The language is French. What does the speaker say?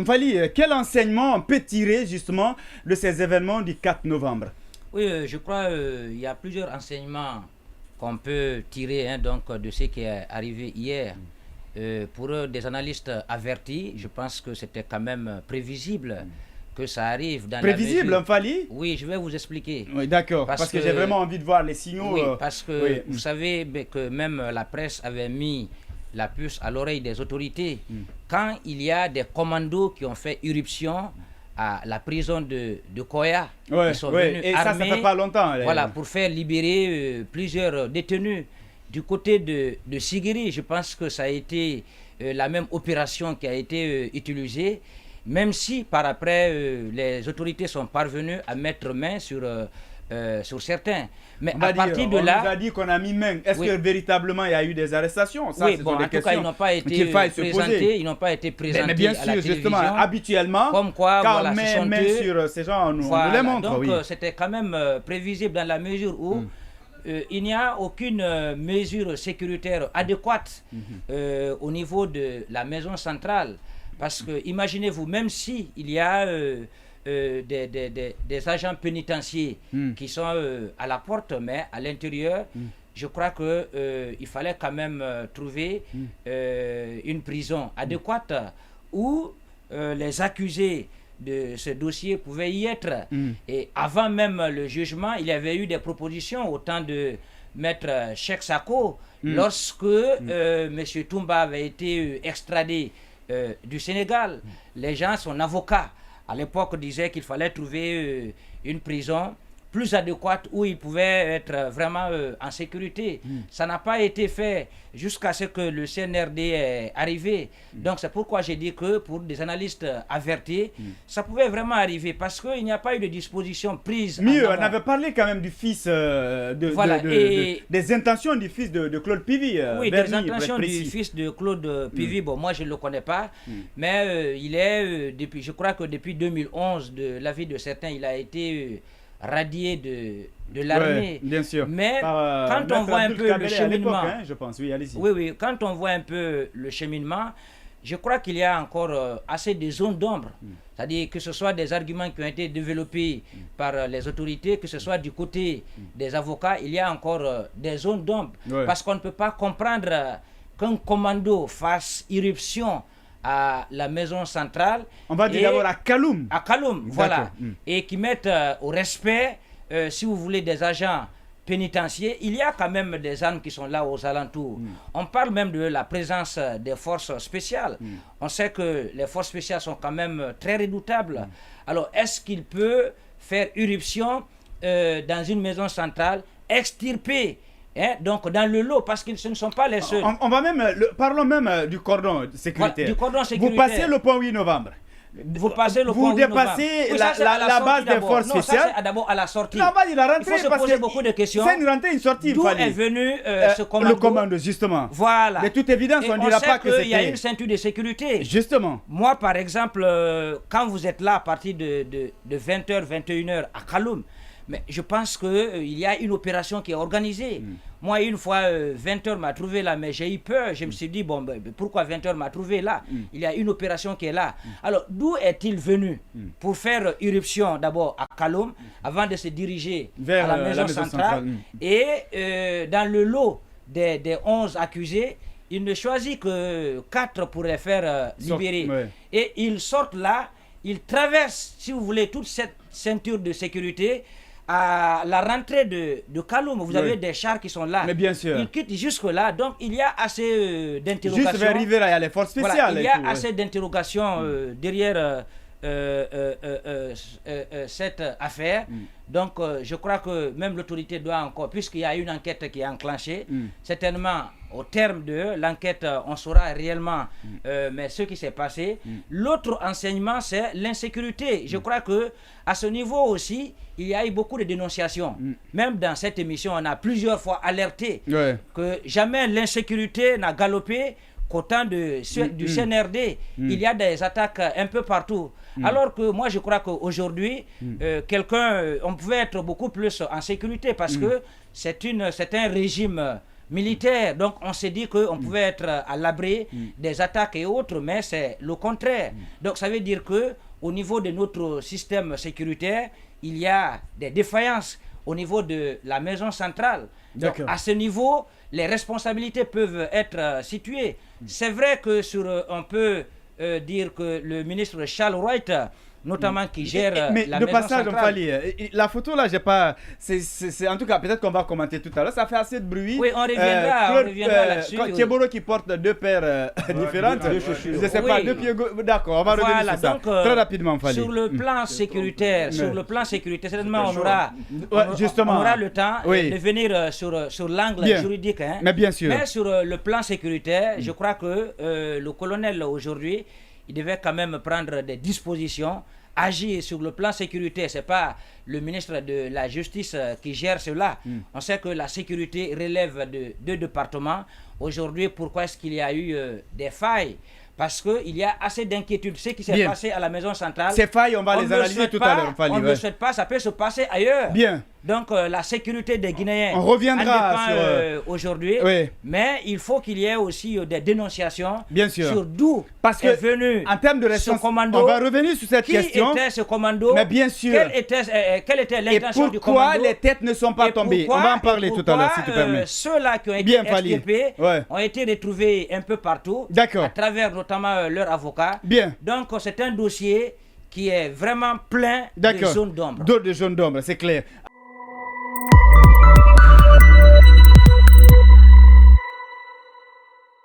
Mfali, quel enseignement on peut tirer justement de ces événements du 4 novembre? Oui, je crois qu'il y a plusieurs enseignements qu'on peut tirer donc, de ce qui est arrivé hier. Pour des analystes avertis, je pense que c'était quand même prévisible que ça arrive dans prévisible, la mesure... Mfali? Oui, je vais vous expliquer. Oui, d'accord, parce que j'ai vraiment envie de voir les signaux. Oui, parce que oui. Vous savez que même la presse avait mis la puce à l'oreille des autorités. Quand il y a des commandos qui ont fait irruption à la prison de Koya, Ouais, ils sont ouais. venus Et armés, ça fait pas longtemps. voilà, pour faire libérer plusieurs détenus. Du côté de Sigiri, je pense que ça a été la même opération qui a été utilisée, même si par après les autorités sont parvenues à mettre main sur certains. Mais à partir de là... On nous a dit qu'on a mis main. Est-ce que véritablement il y a eu des arrestations? Ça, oui, bon, en tout cas, ils n'ont pas été présentés. Ils n'ont pas été présentés mais bien à la sûr, télévision. Justement, habituellement, comme quoi, quand voilà, on met main sur ces gens, on nous les montre. Donc, oui. c'était quand même prévisible dans la mesure où il n'y a aucune mesure sécuritaire adéquate au niveau de la maison centrale. Parce que, imaginez-vous, même si il y a des agents pénitentiaires qui sont à la porte, mais à l'intérieur, je crois qu'il fallait quand même trouver une prison adéquate où les accusés de ce dossier pouvaient y être. Et avant même le jugement, il y avait eu des propositions au temps de Maître Cheikh Sako, lorsque M. Toumba avait été extradé du Sénégal. Les gens, son avocat, à l'époque, disaient qu'il fallait trouver une prison plus adéquate où il pouvait être vraiment en sécurité. Ça n'a pas été fait jusqu'à ce que le CNRD est arrivé. Donc c'est pourquoi j'ai dit que pour des analystes avertis, ça pouvait vraiment arriver parce qu'il n'y a pas eu de disposition prise. Mieux, on avait parlé quand même du fils, des intentions du fils de Claude Pivy. Oui, des intentions du fils de Claude Pivy. Bon, moi je ne le connais pas, mais il est, depuis, je crois que depuis 2011, de l'avis de certains, il a été... radié de l'armée. Ouais, bien sûr. Mais quand on voit un peu le cheminement, je pense, oui, allez-y. Oui, quand on voit un peu le cheminement, je crois qu'il y a encore assez de zones d'ombre. C'est-à-dire que ce soit des arguments qui ont été développés par les autorités, que ce soit du côté des avocats, il y a encore des zones d'ombre. Ouais. Parce qu'on ne peut pas comprendre qu'un commando fasse irruption à la maison centrale. On va dire d'abord à Kaloum. À Kaloum, voilà. Et qui mettent au respect, si vous voulez, des agents pénitentiaires. Il y a quand même des armes qui sont là aux alentours. On parle même de la présence des forces spéciales. On sait que les forces spéciales sont quand même très redoutables. Alors, est-ce qu'il peut faire irruption dans une maison centrale, extirper donc dans le lot, parce qu'ils ne sont pas les seuls. On va même, parlons même du cordon sécuritaire. Du cordon sécuritaire. Vous passez le point 8 novembre. Vous passez le point 8 novembre. Vous dépassez la base des forces spéciales. Non, ça c'est d'abord à la sortie. Non, on va dire la rentrée. Il faut se poser beaucoup de questions. C'est une rentrée, une sortie. D'où est venu ce commando? Le commando, justement. Voilà. De toute évidence, on ne dira pas que c'était... Il y a une ceinture de sécurité. Justement. Moi, par exemple, quand vous êtes là à partir de 20h, 21h à Kaloum, mais je pense qu'il y a une opération qui est organisée. Moi, une fois, 20h m'a trouvé là, mais j'ai eu peur. Je me suis dit, bon, pourquoi 20h m'a trouvé là? Il y a une opération qui est là. Alors, d'où est-il venu? Pour faire irruption d'abord à Kaloum, avant de se diriger vers à la maison centrale. Et dans le lot des 11 accusés, il ne choisit que 4 pour les faire libérer. Et ils sortent là, ils traversent, si vous voulez, toute cette ceinture de sécurité à la rentrée de Kaloum. Vous avez des chars qui sont là. Mais bien sûr. Ils quittent jusque-là. Donc, il y a assez d'interrogations. Juste vers Rivera, il y a les forces spéciales. Voilà, il y a assez d'interrogations derrière cette affaire. Donc, je crois que même l'autorité doit encore, puisqu'il y a une enquête qui est enclenchée, certainement, au terme de l'enquête, on saura réellement mais ce qui s'est passé. L'autre enseignement, c'est l'insécurité. Je crois que à ce niveau aussi, il y a eu beaucoup de dénonciations. Même dans cette émission, on a plusieurs fois alerté que jamais l'insécurité n'a galopé qu'au temps du CNRD. Il y a des attaques un peu partout. Alors que moi, je crois qu'aujourd'hui, on pouvait être beaucoup plus en sécurité parce que c'est un régime militaire. Donc on s'est dit qu'on pouvait être à l'abri des attaques et autres, mais c'est le contraire. Donc ça veut dire que au niveau de notre système sécuritaire, il y a des défaillances au niveau de la maison centrale. Donc à ce niveau, les responsabilités peuvent être situées. C'est vrai que on peut dire que le ministre Charles Wright, notamment qui gère mais la de maison passage, centrale. la photo là, j'ai pas. En tout cas, peut-être qu'on va commenter tout à l'heure. Ça fait assez de bruit. Oui, on reviendra là-dessus. Thieboro qui porte deux paires différentes. Je ne sais pas, deux pieds. D'accord, on va revenir sur ça. Donc, très rapidement, Fali. Sur le plan sécuritaire, certainement, on aura le temps de venir sur l'angle juridique. Hein. Mais bien sûr. Mais sur le plan sécuritaire, je crois que le colonel aujourd'hui, il devait quand même prendre des dispositions, agir sur le plan sécuritaire. Ce n'est pas le ministre de la Justice qui gère cela. On sait que la sécurité relève de 2 départements. Aujourd'hui, pourquoi est-ce qu'il y a eu des failles? Parce qu'il y a assez d'inquiétudes. Ce qui s'est passé à la maison centrale... Ces failles, on va les analyser tout à l'heure. On ne le souhaite pas, ça peut se passer ailleurs. Bien. Donc la sécurité des Guinéens on reviendra sur aujourd'hui, mais il faut qu'il y ait aussi des dénonciations sur d'où est venu en termes de ce commando. On va revenir sur cette question. Qui était ce commando? Mais bien sûr. Quelle était l'intention du commando? Et pourquoi les têtes ne sont pas tombées? On va en parler tout à l'heure si tu permets. Ceux-là qui ont été extirpés ont été retrouvés un peu partout, à travers notamment leurs avocats. Bien. Donc c'est un dossier qui est vraiment plein de zones d'ombre. De zones d'ombre, c'est clair.